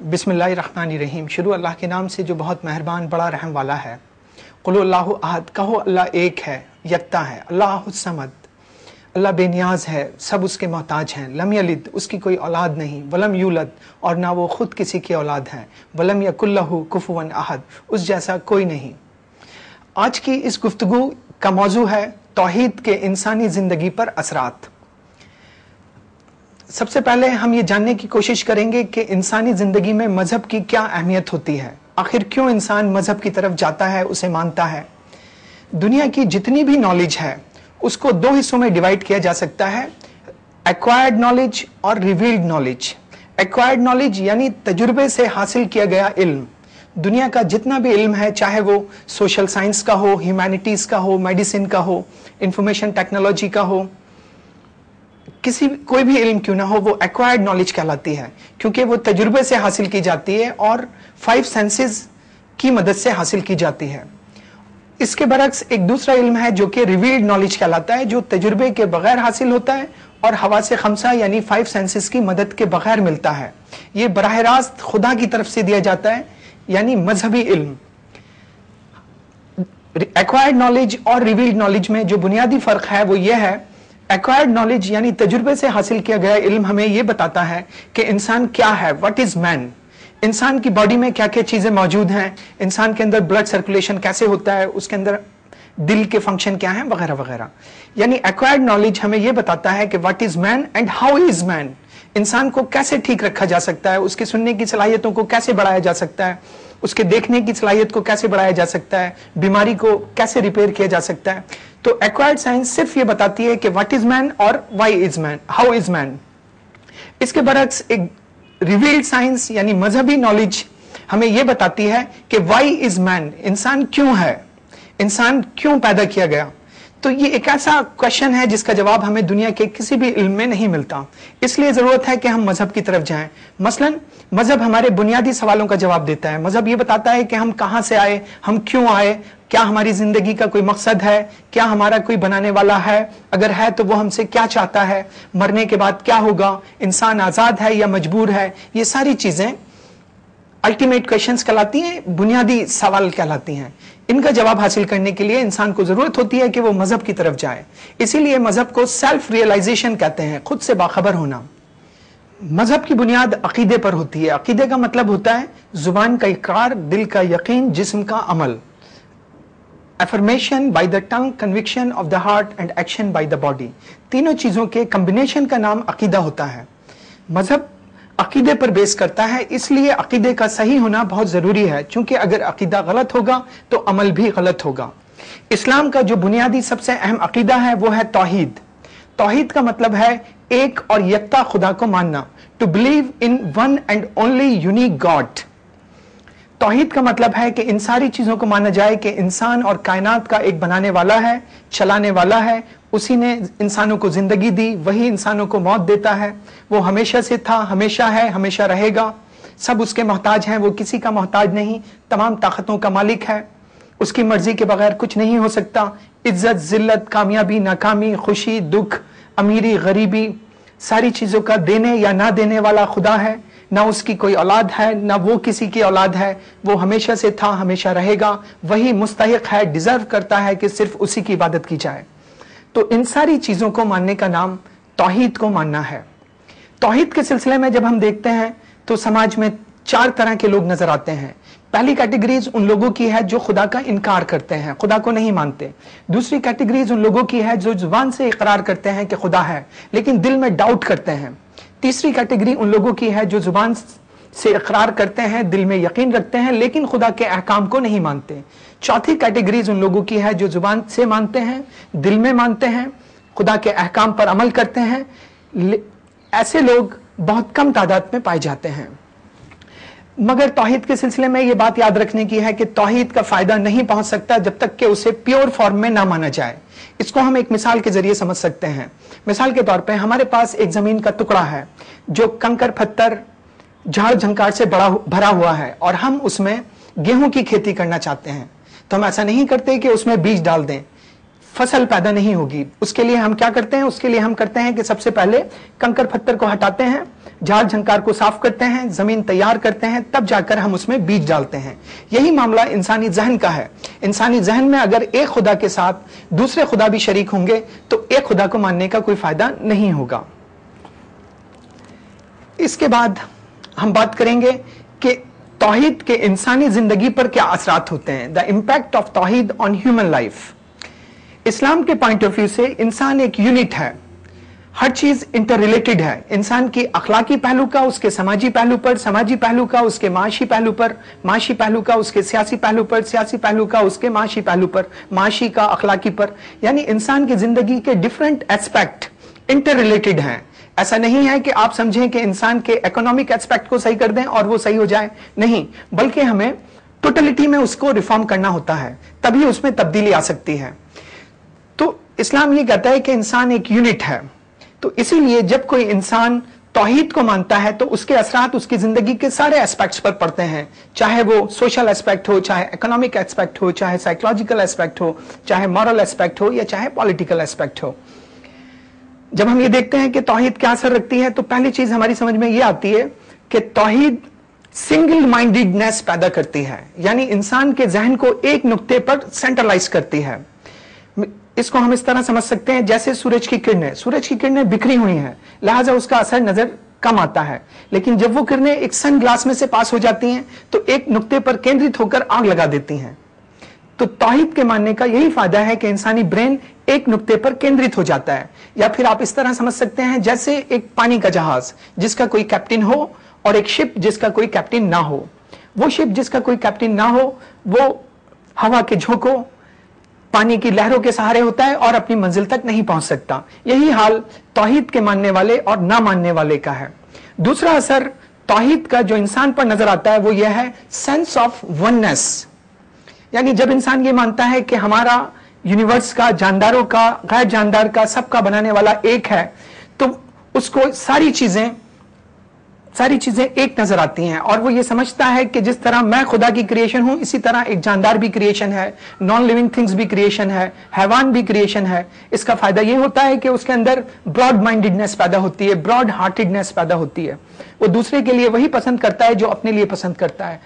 बिस्मिल्लाहिर्रहमानिर्रहीम। शुरू अल्लाह के नाम से जो बहुत मेहरबान बड़ा रहम वाला है। कुल अल्लाहु अहद, कहो अल्लाह एक है, यकता है। अल्लाहुस समद, अल्लाह बेनियाज है, सब उसके मोहताज हैं। लम यलिद, उसकी कोई औलाद नहीं। वलम यूलद, और ना वो खुद किसी की औलाद है। वलम यकुल्लहु कुफुवन अहद, उस जैसा कोई नहीं। आज की इस गुफ्तगू का मौजू है तौहीद के इंसानी जिंदगी पर असरात। सबसे पहले हम ये जानने की कोशिश करेंगे कि इंसानी जिंदगी में मजहब की क्या अहमियत होती है। आखिर क्यों इंसान मजहब की तरफ जाता है, उसे मानता है। दुनिया की जितनी भी नॉलेज है उसको दो हिस्सों में डिवाइड किया जा सकता है, एक्वायर्ड नॉलेज और रिवील्ड नॉलेज। एक्वायर्ड नॉलेज यानी तजुर्बे से हासिल किया गया इल्म। दुनिया का जितना भी इल्म है, चाहे वो सोशल साइंस का हो, ह्यूमैनिटीज का हो, मेडिसिन का हो, इंफॉर्मेशन टेक्नोलॉजी का हो, कोई भी इल्म क्यों ना हो, वो एक्वायर्ड नॉलेज कहलाती है, क्योंकि वो तजुर्बे से हासिल की जाती है और 5 सेंसेस की मदद से हासिल की जाती है। इसके बरक्स एक दूसरा इल्म है जो कि रिवील्ड नॉलेज कहलाता है, जो तजुर्बे के बगैर हासिल होता है और हवा से खमसा यानी 5 सेंसेस की मदद के बगैर मिलता है। ये बराह रास्त खुदा की तरफ से दिया जाता है, यानी मजहबी इल्म। एक्वायर्ड नॉलेज और रिवील्ड नॉलेज में जो बुनियादी फर्क है वो ये है, एक्वायर्ड नॉलेज यानी तजुर्बे से हासिल किया गया इल्म हमें यह बताता है कि इंसान क्या है, व्हाट इज मैन। इंसान की बॉडी में क्या क्या चीजें मौजूद हैं, इंसान के अंदर ब्लड सर्कुलेशन कैसे होता है, उसके अंदर दिल के फंक्शन क्या हैं, वगैरह वगैरह। यानी एक्वायर्ड नॉलेज हमें यह बताता है कि what is man and how is man. इंसान को कैसे ठीक रखा जा सकता है, उसके सुनने की सलाहियतों को कैसे बढ़ाया जा सकता है, उसके देखने की सलाहियत को कैसे बढ़ाया जा सकता है, बीमारी को कैसे रिपेयर किया जा सकता है। तो एक्वायर्ड साइंस सिर्फ ये बताती है कि व्हाट इज मैन और why is man, how is man. इसके बरक्स एक रिवील्ड साइंस यानी मजहबी नॉलेज हमें यह बताती है कि व्हाई इज मैन, इंसान क्यों है, इंसान क्यों पैदा किया गया। तो ये एक ऐसा क्वेश्चन है जिसका जवाब हमें दुनिया के किसी भी इल्म में नहीं मिलता। इसलिए जरूरत है कि हम मजहब की तरफ जाएं। मसलन मजहब हमारे बुनियादी सवालों का जवाब देता है। मजहब ये बताता है कि हम कहां से आए, हम क्यों आए, क्या हमारी जिंदगी का कोई मकसद है, क्या हमारा कोई बनाने वाला है, अगर है तो वो हमसे क्या चाहता है, मरने के बाद क्या होगा, इंसान आजाद है या मजबूर है। ये सारी चीजें अल्टीमेट क्वेश्चंस कहलाती हैं, बुनियादी सवाल कहलाती हैं। इनका जवाब हासिल करने के लिए इंसान को जरूरत होती है कि वो मजहब की तरफ जाए। इसीलिए मजहब को सेल्फ रियलाइजेशन कहते हैं, खुद से बाखबर होना। मजहब की बुनियाद अकीदे पर होती है। अकीदे का मतलब होता है जुबान का इकरार, दिल का यकीन, जिस्म का अमल। Affirmation by the tongue, conviction of the heart and action by the body. तीनों चीजों के कॉम्बिनेशन का नाम अकीदा होता है। मजहब अकीदे पर बेस करता है, इसलिए अकीदे का सही होना बहुत जरूरी है, क्योंकि अगर अकीदा गलत होगा तो अमल भी गलत होगा। इस्लाम का जो बुनियादी सबसे अहम अकीदा है वो है तौहीद। तौहीद का मतलब है एक और यकता खुदा को मानना, to believe in one and only unique God. तौहीद का मतलब है कि इन सारी चीजों को माना जाए कि इंसान और कायनात का एक बनाने वाला है, चलाने वाला है, उसी ने इंसानों को जिंदगी दी, वही इंसानों को मौत देता है। वो हमेशा से था, हमेशा है, हमेशा रहेगा। सब उसके मोहताज हैं, वो किसी का मोहताज नहीं, तमाम ताकतों का मालिक है। उसकी मर्जी के बगैर कुछ नहीं हो सकता। इज्जत, जिल्लत, कामयाबी, नाकामी, खुशी, दुख, अमीरी, गरीबी, सारी चीजों का देने या ना देने वाला खुदा है। ना उसकी कोई औलाद है, ना वो किसी की औलाद है। वो हमेशा से था, हमेशा रहेगा। वही मुस्तहिक है, डिजर्व करता है कि सिर्फ उसी की इबादत की जाए। तो इन सारी चीजों को मानने का नाम तौहीद को मानना है। तौहीद के सिलसिले में जब हम देखते हैं तो समाज में 4 तरह के लोग नजर आते हैं। पहली कैटेगरीज उन लोगों की है जो खुदा का इनकार करते हैं, खुदा को नहीं मानते। दूसरी कैटेगरीज उन लोगों की है जो जुबान से इकरार करते हैं कि खुदा है, लेकिन दिल में डाउट करते हैं। तीसरी कैटेगरी उन लोगों की है जो जुबान से इकरार करते हैं, दिल में यकीन रखते हैं, लेकिन खुदा के अहकाम को नहीं मानते। चौथी कैटेगरीज उन लोगों की है जो जुबान से मानते हैं, दिल में मानते हैं, खुदा के अहकाम पर अमल करते हैं। ऐसे लोग बहुत कम तादाद में पाए जाते हैं। मगर तौहीद के सिलसिले में यह बात याद रखने की है कि तौहीद का फायदा नहीं पहुंच सकता जब तक कि उसे प्योर फॉर्म में ना माना जाए। इसको हम एक मिसाल के जरिए समझ सकते हैं। मिसाल के तौर पे हमारे पास एक जमीन का टुकड़ा है जो कंकर पत्थर, झाड़ झंकार से भरा हुआ है, और हम उसमें गेहूं की खेती करना चाहते हैं। तो हम ऐसा नहीं करते कि उसमें बीज डाल दें, फसल पैदा नहीं होगी। उसके लिए हम क्या करते हैं? उसके लिए हम करते हैं कि सबसे पहले कंकर पत्थर को हटाते हैं, झाड़ झंकार को साफ करते हैं, जमीन तैयार करते हैं, तब जाकर हम उसमें बीज डालते हैं। यही मामला इंसानी जहन का है। इंसानी जहन में अगर एक खुदा के साथ दूसरे खुदा भी शरीक होंगे तो एक खुदा को मानने का कोई फायदा नहीं होगा। इसके बाद हम बात करेंगे कि तौहीद के इंसानी जिंदगी पर क्या असरात होते हैं, द इम्पैक्ट ऑफ तौहीद ऑन ह्यूमन लाइफ। इस्लाम के पॉइंट ऑफ व्यू से इंसान एक यूनिट है, हर चीज इंटर रिलेटेड है। इंसान की अखलाकी पहलू का उसके समाजी पहलू पर, समाजी पहलू का उसके माशी पहलू पर, माशी पहलू का उसके सियासी पहलू पर, सियासी पहलू का उसके माशी पहलू पर, माशी का अखलाकी पर। यानी इंसान की जिंदगी के डिफरेंट एस्पेक्ट इंटर रिलेटेड हैं। ऐसा नहीं है कि आप समझें कि इंसान के इकोनॉमिक एस्पेक्ट को सही कर दें और वो सही हो जाए, नहीं, बल्कि हमें टोटलिटी में उसको रिफॉर्म करना होता है, तभी उसमें तब्दीली आ सकती है। तो इस्लाम ये कहता है कि इंसान एक यूनिट है। तो इसीलिए जब कोई इंसान तौहीद को मानता है तो उसके असरात उसकी जिंदगी के सारे एस्पेक्ट्स पर पड़ते हैं, चाहे वो सोशल एस्पेक्ट हो, चाहे इकोनॉमिक एस्पेक्ट हो, चाहे साइकोलॉजिकल एस्पेक्ट हो, चाहे मॉरल एस्पेक्ट हो, या चाहे पॉलिटिकल एस्पेक्ट हो। जब हम ये देखते हैं कि तौहीद क्या असर रखती है तो पहली चीज हमारी समझ में ये आती है कि तौहीद सिंगल माइंडेडनेस पैदा करती है, यानी इंसान के जहन को एक नुक्ते पर सेंट्रलाइज करती है। इसको हम इस तरह समझ सकते हैं जैसे सूरज की किरणें बिखरी हुई हैं, लिहाजा उसका असर नजर कम आता है, लेकिन जब वो किरणें एक सन ग्लास में से पास हो जाती हैं तो एक नुक्ते पर केंद्रित होकर आग लगा देती हैं। तो तौहीद के मानने का यही फायदा है कि इंसानी ब्रेन एक नुक्ते पर केंद्रित हो जाता है। या फिर आप इस तरह समझ सकते हैं जैसे एक पानी का जहाज जिसका कोई कैप्टन हो और एक शिप जिसका कोई कैप्टन ना हो। वो शिप जिसका कोई कैप्टन ना हो वो हवा के झोंकों, पानी की लहरों के सहारे होता है और अपनी मंजिल तक नहीं पहुंच सकता। यही हाल तौहीद के मानने वाले और ना मानने वाले का है। दूसरा असर तौहीद का जो इंसान पर नजर आता है वो यह है सेंस ऑफ वननेस, यानी जब इंसान ये मानता है कि हमारा यूनिवर्स का, जानदारों का, गैर जानदार का, सबका बनाने वाला एक है, तो उसको सारी चीजें एक नजर आती हैं और वो ये समझता है कि जिस तरह मैं खुदा की क्रिएशन हूं इसी तरह एक जानदार भी क्रिएशन है, नॉन लिविंग थिंग्स भी क्रिएशन है, हैवान भी क्रिएशन है। इसका फायदा ये होता है कि उसके अंदर ब्रॉड माइंडेडनेस पैदा होती है, ब्रॉड हार्टेडनेस पैदा होती है। वो दूसरे के लिए वही पसंद करता है जो अपने लिए पसंद करता है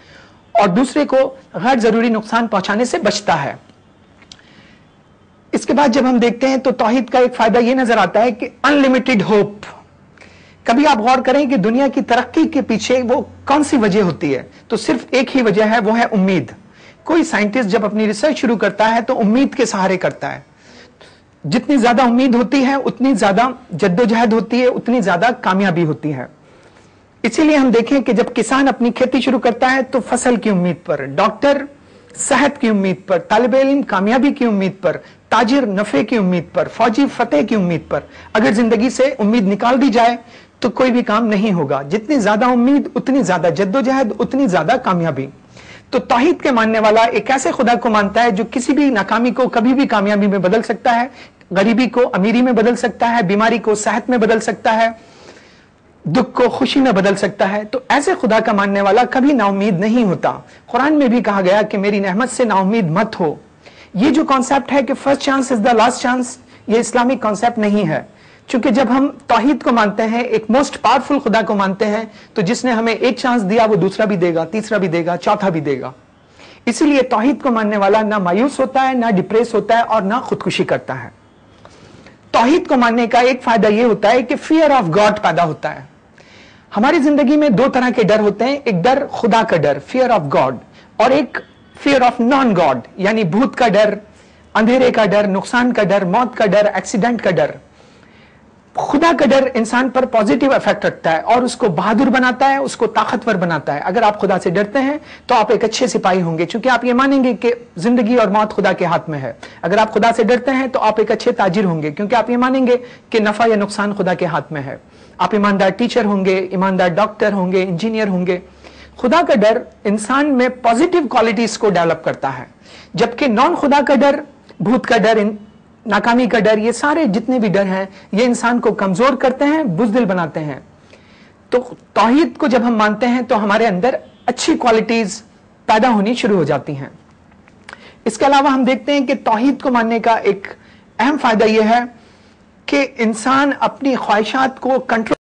और दूसरे को गैर जरूरी नुकसान पहुंचाने से बचता है। इसके बाद जब हम देखते हैं तो तौहीद का एक फायदा यह नजर आता है कि अनलिमिटेड होप। कभी आप गौर करें कि दुनिया की तरक्की के पीछे वो कौन सी वजह होती है, तो सिर्फ एक ही वजह है, वो है उम्मीद। कोई साइंटिस्ट जब अपनी रिसर्च शुरू करता है तो उम्मीद के सहारे करता है। जितनी ज्यादा उम्मीद होती है उतनी ज्यादा जद्दोजहद होती है, उतनी ज्यादा कामयाबी होती है। इसीलिए हम देखें कि जब किसान अपनी खेती शुरू करता है तो फसल की उम्मीद पर, डॉक्टर सेहत की उम्मीद पर, तालिब इल्म कामयाबी की उम्मीद पर, ताजिर नफे की उम्मीद पर, फौजी फतेह की उम्मीद पर। अगर जिंदगी से उम्मीद निकाल दी जाए तो कोई भी काम नहीं होगा। जितनी ज्यादा उम्मीद उतनी ज्यादा जद्दोजहद, उतनी ज्यादा कामयाबी। तो तौहीद के मानने वाला एक ऐसे खुदा को मानता है जो किसी भी नाकामी को कभी भी कामयाबी में बदल सकता है, गरीबी को अमीरी में बदल सकता है, बीमारी को सेहत में बदल सकता है, दुख को खुशी में बदल सकता है। तो ऐसे खुदा का मानने वाला कभी नाउम्मीद नहीं होता। कुरान में भी कहा गया कि मेरी रहमत से नाउम्मीद मत हो। ये जो कॉन्सेप्ट है कि first chance is the last chance, ये इस्लामिक कॉन्सेप्ट नहीं है। क्योंकि जब हम तौहीद को मानते हैं, एक मोस्ट पावरफुल खुदा को मानते हैं, तो जिसने हमें एक चांस दिया वो दूसरा भी देगा, तीसरा भी देगा, चौथा भी देगा। इसीलिए तौहीद को मानने वाला ना मायूस होता है, ना डिप्रेस होता है और ना खुदकुशी करता है। तौहीद को मानने का एक फायदा यह होता है कि फियर ऑफ गॉड पैदा होता है। हमारी जिंदगी में दो तरह के डर होते हैं, एक डर खुदा का डर, फियर ऑफ गॉड, और एक फियर ऑफ नॉन गॉड, यानी भूत का डर, अंधेरे का डर, नुकसान का डर, मौत का डर, एक्सीडेंट का डर। खुदा का डर इंसान पर पॉजिटिव इफेक्ट रखता है और उसको बहादुर बनाता है, उसको ताकतवर बनाता है। अगर आप खुदा से डरते हैं तो आप एक अच्छे सिपाही होंगे, क्योंकि आप ये मानेंगे कि जिंदगी और मौत खुदा के हाथ में है। अगर आप खुदा से डरते हैं तो आप एक अच्छे ताजिर होंगे, क्योंकि आप ये मानेंगे कि नफा या नुकसान खुदा के हाथ में है। आप ईमानदार टीचर होंगे, ईमानदार डॉक्टर होंगे, इंजीनियर होंगे। खुदा का डर इंसान में पॉजिटिव क्वालिटीज को डेवलप करता है, जबकि नॉन खुदा का डर, भूत का डर, नाकामी का डर, ये सारे जितने भी डर हैं ये इंसान को कमजोर करते हैं, बुज़दिल बनाते हैं। तो तौहीद को जब हम मानते हैं तो हमारे अंदर अच्छी क्वालिटीज पैदा होनी शुरू हो जाती हैं। इसके अलावा हम देखते हैं कि तौहीद को मानने का एक اہم فائدہ یہ ہے کہ انسان اپنی خواہشات کو کنٹرول